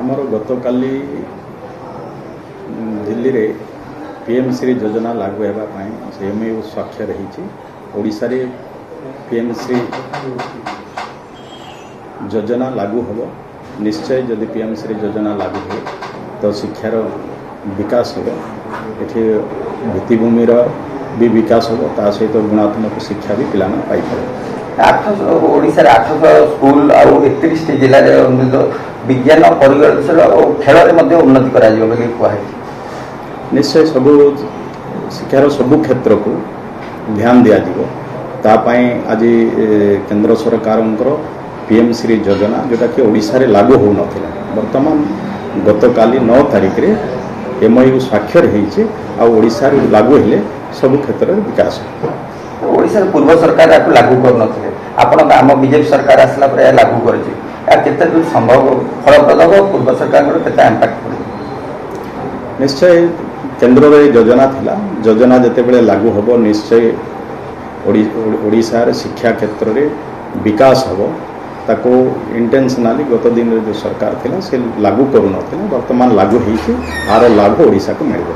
आमर गतकाली दिल्ली रे पीएम श्री योजना लागू होगापी एमओयू स्वाक्षर होशार पीएम श्री योजना लागू हम निश्चय जदि पीएम श्री योजना लागू हो तो शिक्षार विकास हो ये भित्तिभूमिर भी विकास हो ता सहित गुणात्मक शिक्षा भी पिला पाइपर 800 स्कूल और 31 जिले में विज्ञान परिवेश खेल में उन्नति कर निश्चय सब शिक्षार सबू क्षेत्र को ध्यान दिजापाई आज केंद्र सरकार पीएम श्री योजना जोटा कि ओडिशा रे लागू हो नथिला वर्तमान गतकाली 9 तारीख रे एमओयू स्वाक्षर होईचे आ ओडिशा रे लागू हेले सब क्षेत्र में विकास ओडिशा पूर्व सरकार आपको लागू कर नथिले आपण आम बीजेपी सरकार आसला पर लागू करछि केते दूर संभव फलप्रद हो पूर्व सरकार केते इंपैक्ट पड़े निश्चय केंद्र रे योजना थिला योजना जते बेले लागू होबो निश्चय ओडिशा रे शिक्षा क्षेत्र रे विकास होबो ताको इंटेंशनली गत दिन जो सरकार थिला से लागू करू नथिला वर्तमान लागू होईछि आर लाभ ओडिशा को मिलबो।